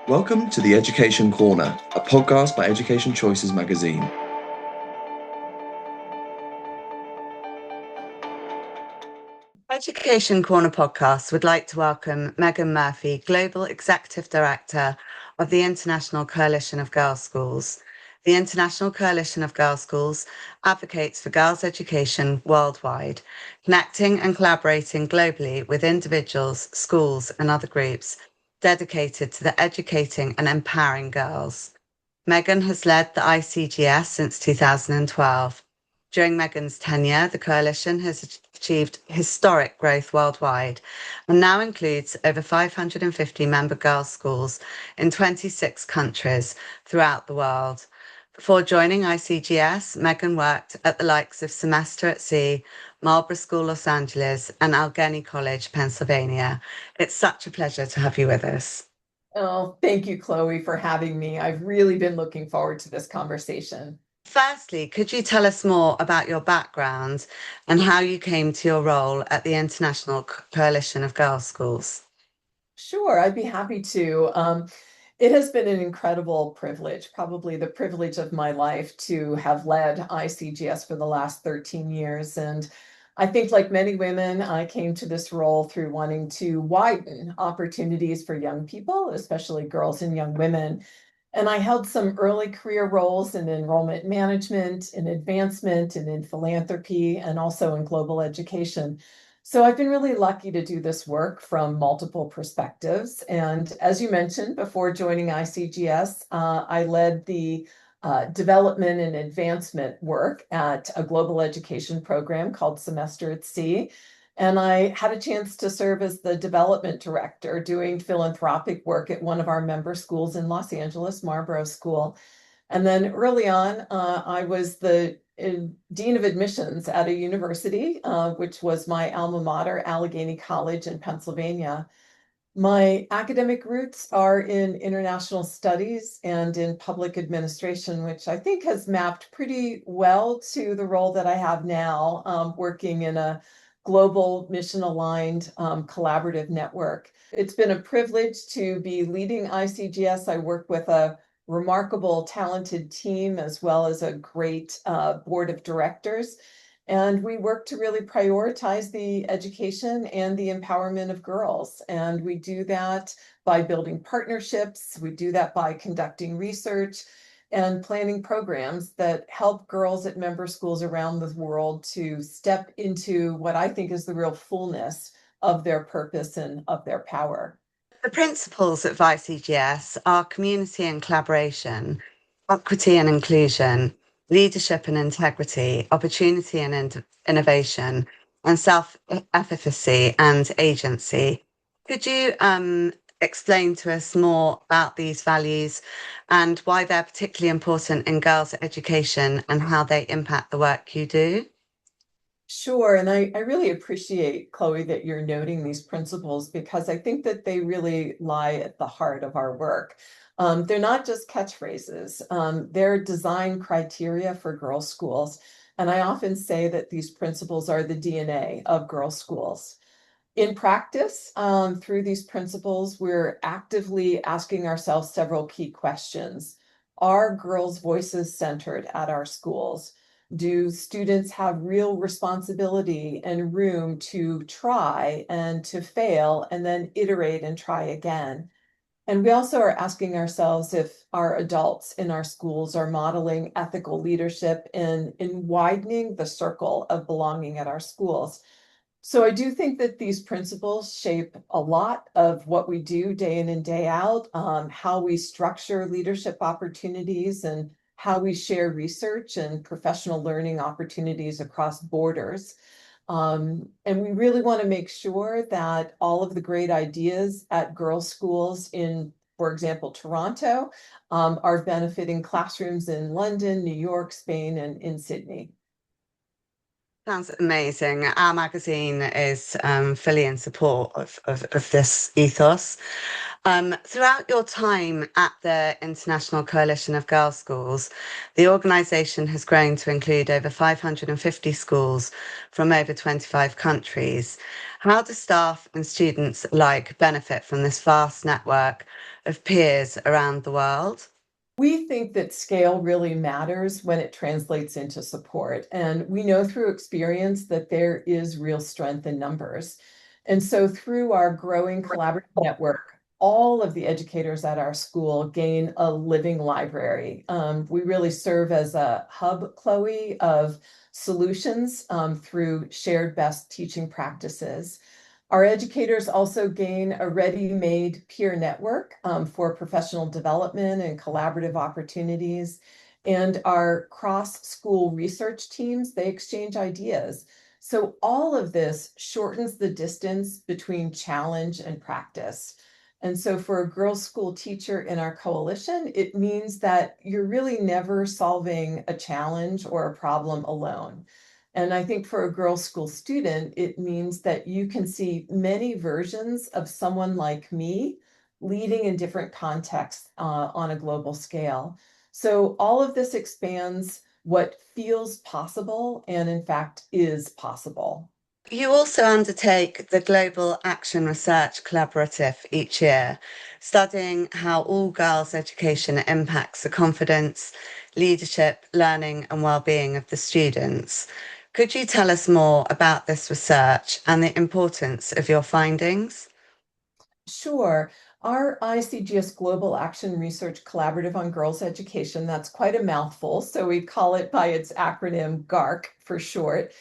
Welcome to the Education Corner, a podcast by Education Choices magazine. Education Corner podcast would like to welcome Megan Murphy, Global Executive Director of the International Coalition of Girls' Schools. The International Coalition of Girls' Schools advocates for girls' education worldwide, connecting and collaborating globally with individuals, schools, and other groups dedicated to the educating and empowering girls. Megan has led the ICGS since 2012. During Megan's tenure, the coalition has achieved historic growth worldwide and now includes over 550 member girls' schools in 26 countries throughout the world. Before joining ICGS, Megan worked at the likes of Semester at Sea, Marlborough School, Los Angeles, and Allegheny College, Pennsylvania. It's such a pleasure to have you with us. Oh, thank you, Chloe, for having me. I've really been looking forward to this conversation. Firstly, could you tell us more about your background and how you came to your role at the International Coalition of Girls' Schools? Sure, I'd be happy to. It has been an incredible privilege, probably the privilege of my life, to have led ICGS for the last 13 years. And I think, like many women, I came to this role through wanting to widen opportunities for young people, especially girls and young women. And I held some early career roles in enrollment management, in advancement, and in philanthropy, and also in global education. So I've been really lucky to do this work from multiple perspectives. And as you mentioned, before joining ICGS, I led the development and advancement work at a global education program called Semester at Sea. And I had a chance to serve as the development director doing philanthropic work at one of our member schools in Los Angeles, Marlborough School. And then early on, I was the dean of admissions at a university, which was my alma mater, Allegheny College in Pennsylvania. My academic roots are in international studies and in public administration, which I think has mapped pretty well to the role that I have now, working in a global mission-aligned collaborative network. It's been a privilege to be leading ICGS. I work with a remarkable, talented team as well as a great board of directors. And we work to really prioritize the education and the empowerment of girls. And we do that by building partnerships. We do that by conducting research and planning programs that help girls at member schools around the world to step into what I think is the real fullness of their purpose and of their power. The principles of ICGS are community and collaboration, equity and inclusion, leadership and integrity, opportunity and innovation, and self-efficacy and agency. Could you explain to us more about these values and why they're particularly important in girls' education and how they impact the work you do? Sure. And I really appreciate, Chloe, that you're noting these principles because I think that they really lie at the heart of our work. They're not just catchphrases, they're design criteria for girls' schools. And I often say that these principles are the DNA of girls' schools. In practice, through these principles, we're actively asking ourselves several key questions. Are girls' voices centered at our schools? Do students have real responsibility and room to try and to fail and then iterate and try again? And we also are asking ourselves if our adults in our schools are modeling ethical leadership in widening the circle of belonging at our schools. So I do think that these principles shape a lot of what we do day in and day out, how we structure leadership opportunities and how we share research and professional learning opportunities across borders. And we really want to make sure that all of the great ideas at girls' schools in, for example, Toronto, are benefiting classrooms in London, New York, Spain, and in Sydney. Sounds amazing. Our magazine is fully in support of this ethos. Throughout your time at the International Coalition of Girls' Schools, the organisation has grown to include over 550 schools from over 25 countries. How do staff and students alike benefit from this vast network of peers around the world? We think that scale really matters when it translates into support. And we know through experience that there is real strength in numbers. And so through our growing collaborative network, all of the educators at our school gain a living library. We really serve as a hub, Chloe, of solutions through shared best teaching practices. Our educators also gain a ready-made peer network for professional development and collaborative opportunities. And our cross-school research teams, they exchange ideas. So all of this shortens the distance between challenge and practice. And so for a girls' school teacher in our coalition, it means that you're really never solving a challenge or a problem alone. And I think for a girls' school student, it means that you can see many versions of someone like me leading in different contexts on a global scale. So all of this expands what feels possible and in fact is possible. You also undertake the Global Action Research Collaborative each year, studying how all girls' education impacts the confidence, leadership, learning, and well-being of the students. Could you tell us more about this research and the importance of your findings? Sure. Our ICGS Global Action Research Collaborative on Girls' Education, that's quite a mouthful, so we call it by its acronym GARC for short.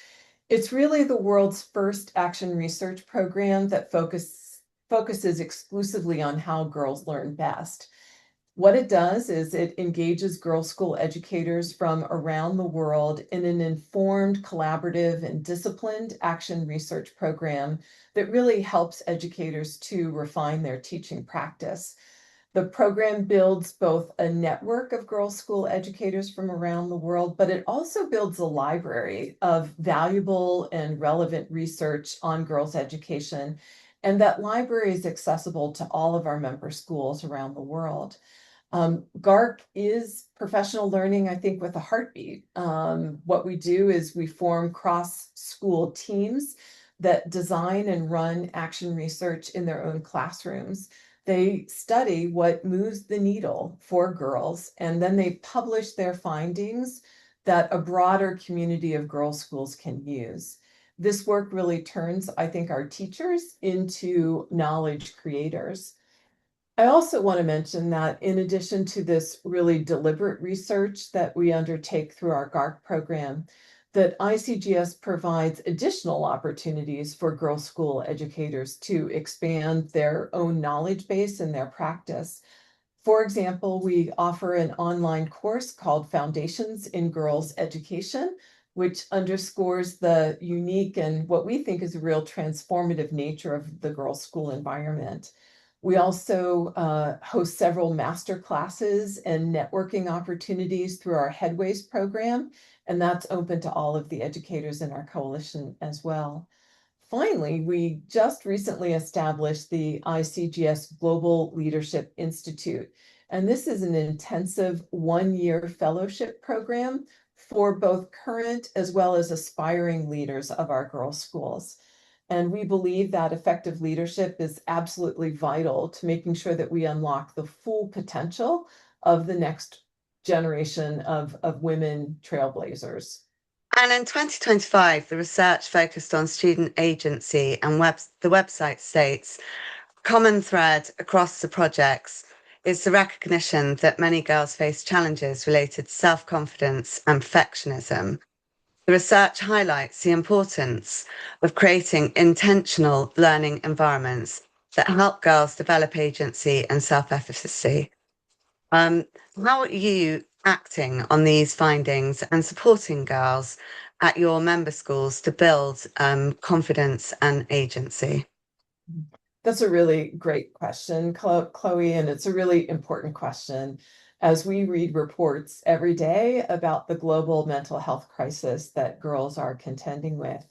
It's really the world's first action research program that focuses exclusively on how girls learn best. What it does is it engages girls' school educators from around the world in an informed, collaborative, and disciplined action research program that really helps educators to refine their teaching practice. The program builds both a network of girls' school educators from around the world, but it also builds a library of valuable and relevant research on girls' education. And that library is accessible to all of our member schools around the world. GARC is professional learning, I think, with a heartbeat. What we do is we form cross-school teams that design and run action research in their own classrooms. They study what moves the needle for girls, and then they publish their findings that a broader community of girls' schools can use. This work really turns, I think, our teachers into knowledge creators. I also want to mention that in addition to this really deliberate research that we undertake through our GARC program, that ICGS provides additional opportunities for girls' school educators to expand their own knowledge base and their practice. For example, we offer an online course called Foundations in Girls' Education, which underscores the unique and what we think is a real transformative nature of the girls' school environment. We also host several master classes and networking opportunities through our Headways program, and that's open to all of the educators in our coalition as well. Finally, we just recently established the ICGS Global Leadership Institute, and this is an intensive one-year fellowship program for both current as well as aspiring leaders of our girls' schools. And we believe that effective leadership is absolutely vital to making sure that we unlock the full potential of the next generation of women trailblazers. And in 2025, the research focused on student agency, and the website states, common thread across the projects is the recognition that many girls face challenges related to self-confidence and perfectionism. The research highlights the importance of creating intentional learning environments that help girls develop agency and self-efficacy. Um, how are you acting on these findings and supporting girls at your member schools to build confidence and agency? That's a really great question, Chloe, and it's a really important question as we read reports every day about the global mental health crisis that girls are contending with.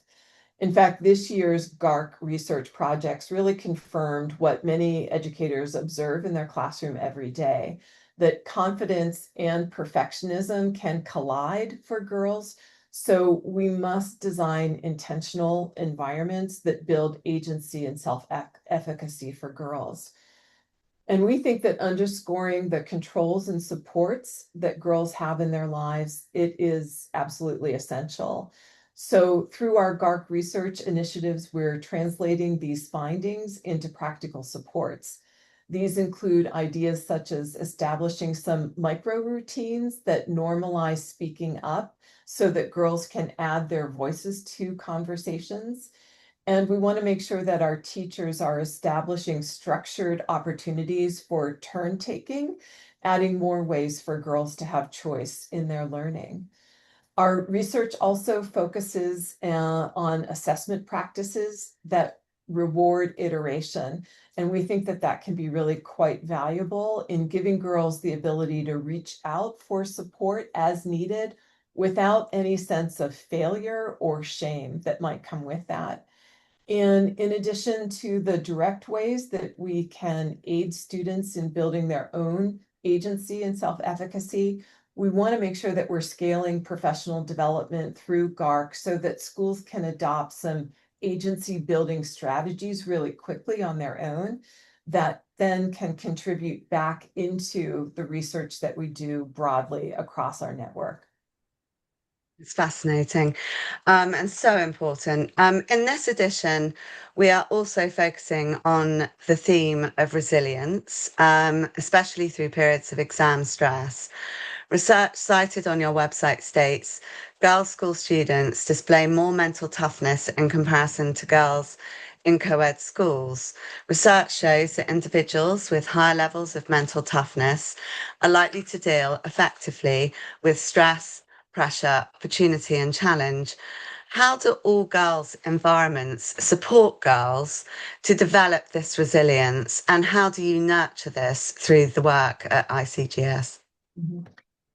In fact, this year's GARC research projects really confirmed what many educators observe in their classroom every day, that confidence and perfectionism can collide for girls. So we must design intentional environments that build agency and self-efficacy for girls. And we think that underscoring the controls and supports that girls have in their lives, it is absolutely essential. So through our GARC research initiatives, we're translating these findings into practical supports. These include ideas such as establishing some micro routines that normalize speaking up so that girls can add their voices to conversations. And we want to make sure that our teachers are establishing structured opportunities for turn taking, adding more ways for girls to have choice in their learning. Our research also focuses on assessment practices that reward iteration. And we think that that can be really quite valuable in giving girls the ability to reach out for support as needed without any sense of failure or shame that might come with that. And in addition to the direct ways that we can aid students in building their own agency and self-efficacy, we want to make sure that we're scaling professional development through GARC so that schools can adopt some agency building strategies really quickly on their own that then can contribute back into the research that we do broadly across our network. It's fascinating and so important. In this edition, we are also focusing on the theme of resilience, especially through periods of exam stress. Research cited on your website states girls' school students display more mental toughness in comparison to girls in co-ed schools. Research shows that individuals with higher levels of mental toughness are likely to deal effectively with stress, pressure, opportunity, and challenge. How do all girls environments support girls to develop this resilience, and how do you nurture this through the work at ICGS?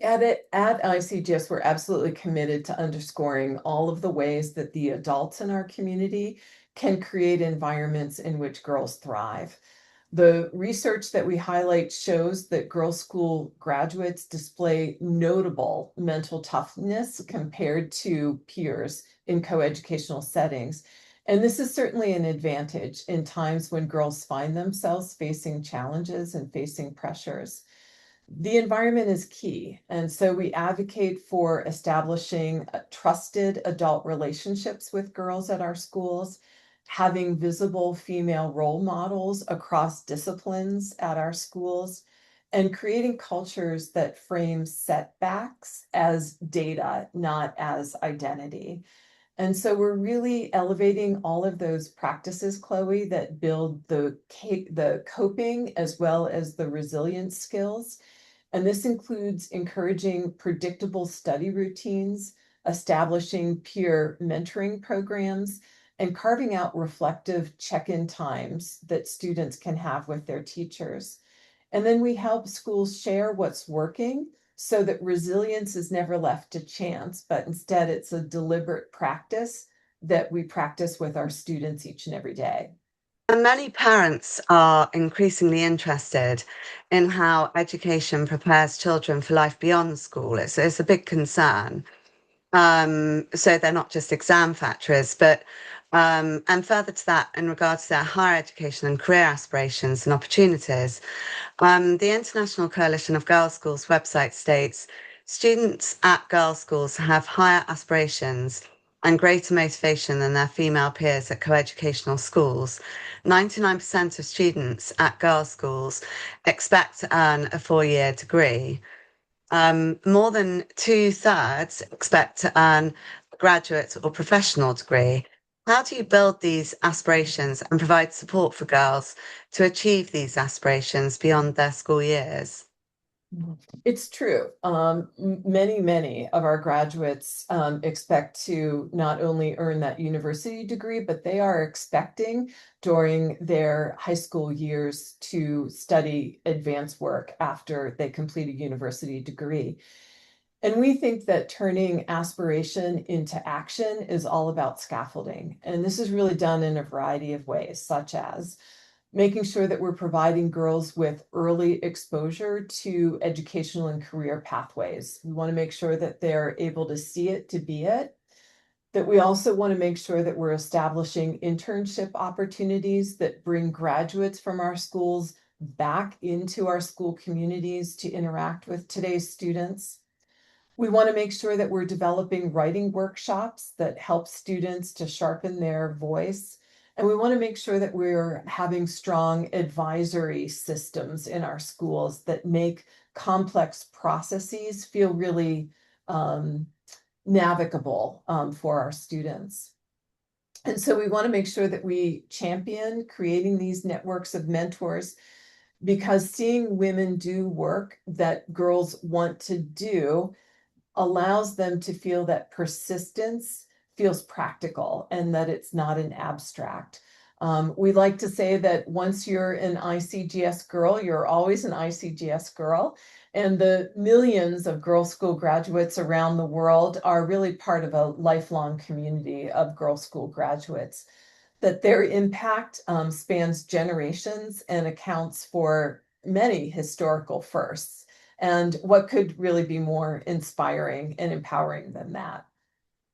At ICGS, we're absolutely committed to underscoring all of the ways that the adults in our community can create environments in which girls thrive. The research that we highlight shows that girls' school graduates display notable mental toughness compared to peers in coeducational settings. And this is certainly an advantage in times when girls find themselves facing challenges and facing pressures. The environment is key. And so we advocate for establishing trusted adult relationships with girls at our schools, having visible female role models across disciplines at our schools, and creating cultures that frame setbacks as data, not as identity. And so we're really elevating all of those practices, Chloe, that build the coping as well as the resilience skills. And this includes encouraging predictable study routines, establishing peer mentoring programs, and carving out reflective check-in times that students can have with their teachers. And then we help schools share what's working so that resilience is never left to chance, but instead it's a deliberate practice that we practice with our students each and every day. And many parents are increasingly interested in how education prepares children for life beyond school. It's a big concern. So they're not just exam factories, but and further to that, in regards to their higher education and career aspirations and opportunities, the International Coalition of Girls' Schools website states students at girls' schools have higher aspirations and greater motivation than their female peers at coeducational schools. 99% of students at girls' schools expect to earn a 4-year degree. More than 2/3 expect to earn a graduate or professional degree. How do you build these aspirations and provide support for girls to achieve these aspirations beyond their school years? It's true. Many of our graduates expect to not only earn that university degree, but they are expecting during their high school years to study advanced work after they complete a university degree. And we think that turning aspiration into action is all about scaffolding. And this is really done in a variety of ways, such as making sure that we're providing girls with early exposure to educational and career pathways. We want to make sure that they're able to see it to be it. That we also want to make sure that we're establishing internship opportunities that bring graduates from our schools back into our school communities to interact with today's students. We want to make sure that we're developing writing workshops that help students to sharpen their voice. And we want to make sure that we're having strong advisory systems in our schools that make complex processes feel really navigable for our students. And so we want to make sure that we champion creating these networks of mentors, because seeing women do work that girls want to do allows them to feel that persistence feels practical and that it's not an abstract. We like to say that once you're an ICGS girl, you're always an ICGS girl. And the millions of girls' school graduates around the world are really part of a lifelong community of girls' school graduates. That their impact spans generations and accounts for many historical firsts. And what could really be more inspiring and empowering than that?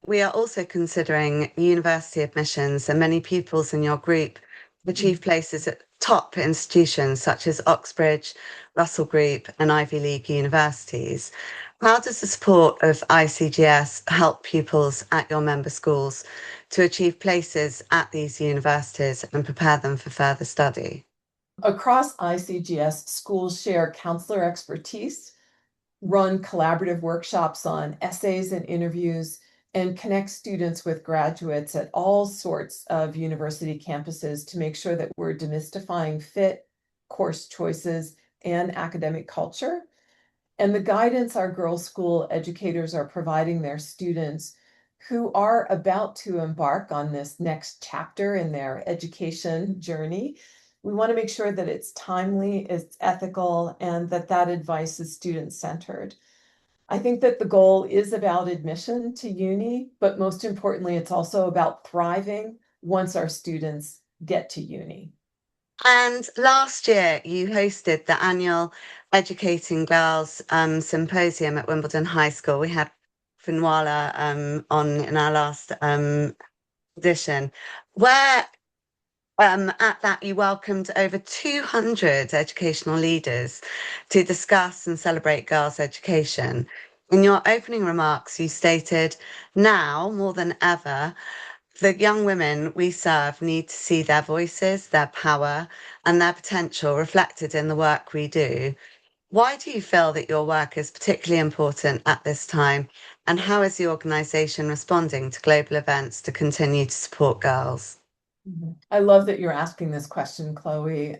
We are also considering university admissions, and many pupils in your group have achieved places at top institutions such as Oxbridge, Russell Group, and Ivy League universities. How does the support of ICGS help pupils at your member schools to achieve places at these universities and prepare them for further study? Across ICGS, schools share counselor expertise, run collaborative workshops on essays and interviews, and connect students with graduates at all sorts of university campuses to make sure that we're demystifying fit, course choices, and academic culture. And the guidance our girls' school educators are providing their students who are about to embark on this next chapter in their education journey. We want to make sure that it's timely, it's ethical, and that that advice is student-centered. I think that the goal is about admission to uni, but most importantly, it's also about thriving once our students get to uni. And last year, you hosted the annual Educating Girls Symposium at Wimbledon High School. We had Finwala on in our last edition, where at that you welcomed over 200 educational leaders to discuss and celebrate girls' education. In your opening remarks, you stated, now more than ever, the young women we serve need to see their voices, their power, and their potential reflected in the work we do. Why do you feel that your work is particularly important at this time? And how is the organisation responding to global events to continue to support girls? I love that you're asking this question, Chloe.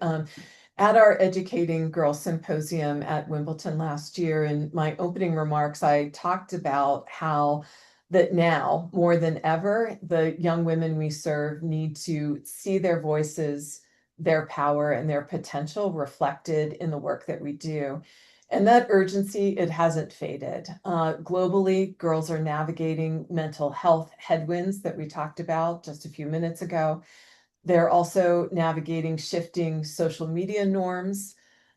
At our Educating Girls Symposium at Wimbledon last year, in my opening remarks, I talked about how that now, more than ever, the young women we serve need to see their voices, their power, and their potential reflected in the work that we do. And that urgency, it hasn't faded. Globally, girls are navigating mental health headwinds that we talked about just a few minutes ago. They're also navigating shifting social media norms.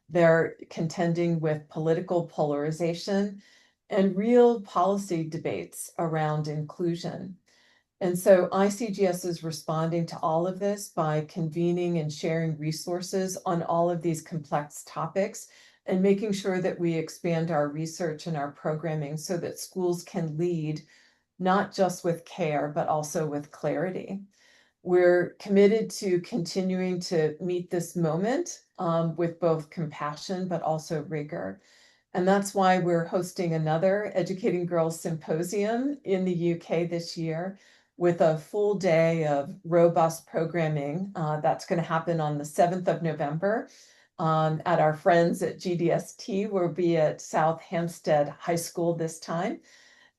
They're contending with political polarization and real policy debates around inclusion. And so ICGS is responding to all of this by convening and sharing resources on all of these complex topics and making sure that we expand our research and our programming so that schools can lead not just with care, but also with clarity. We're committed to continuing to meet this moment with both compassion, but also rigor. And that's why we're hosting another Educating Girls Symposium in the UK this year with a full day of robust programming. That's going to happen on the 7th of November at our friends at GDST. We'll be at South Hampstead High School this time.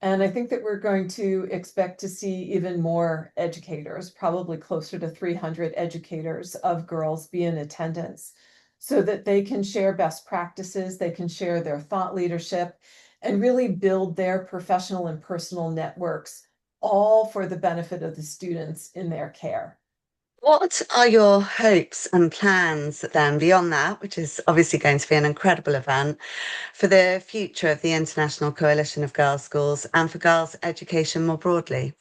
And I think that we're going to expect to see even more educators, probably closer to 300 educators of girls be in attendance so that they can share best practices, they can share their thought leadership, and really build their professional and personal networks, all for the benefit of the students in their care. What are your hopes and plans then beyond that, which is obviously going to be an incredible event, for the future of the International Coalition of Girls' Schools and for girls' education more broadly?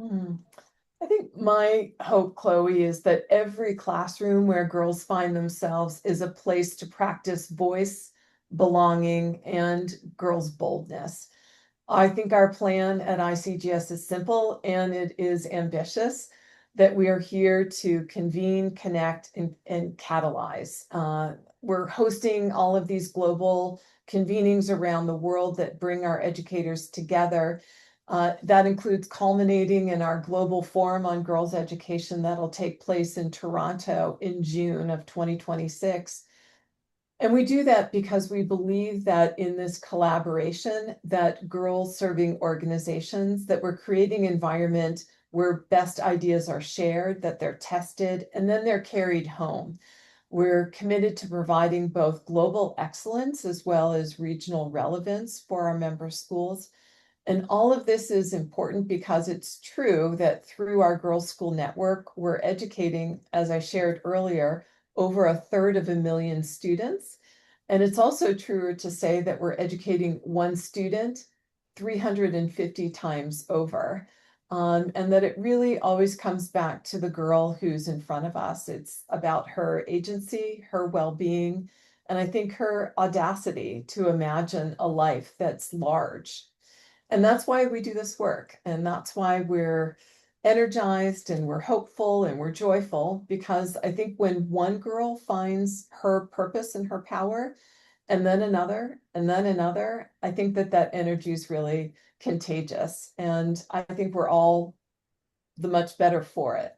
I think my hope, Chloe, is that every classroom where girls find themselves is a place to practice voice, belonging, and girls' boldness. I think our plan at ICGS is simple and it is ambitious, that we are here to convene, connect, and catalyze. We're hosting all of these global convenings around the world that bring our educators together. That includes culminating in our global forum on girls' education that'll take place in Toronto in June of 2026. And we do that because we believe that in this collaboration, that girls serving organizations, that we're creating an environment where best ideas are shared, that they're tested, and then they're carried home. We're committed to providing both global excellence as well as regional relevance for our member schools. And all of this is important because it's true that through our Girls' School Network, we're educating, as I shared earlier, over 1/3 students. And it's also true to say that we're educating one student 350 times over. And that it really always comes back to the girl who's in front of us. It's about her agency, her well-being, and I think her audacity to imagine a life that's large. And that's why we do this work. And that's why we're energized and we're hopeful and we're joyful, because I think when one girl finds her purpose and her power, and then another, and then another, I think that that energy is really contagious. And I think we're all the much better for it.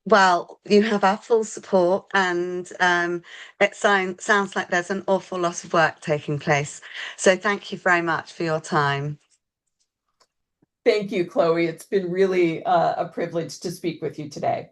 Well, you have our full support, and it sounds like there's an awful lot of work taking place. So thank you very much for your time. Thank you, Chloe. It's been really a privilege to speak with you today.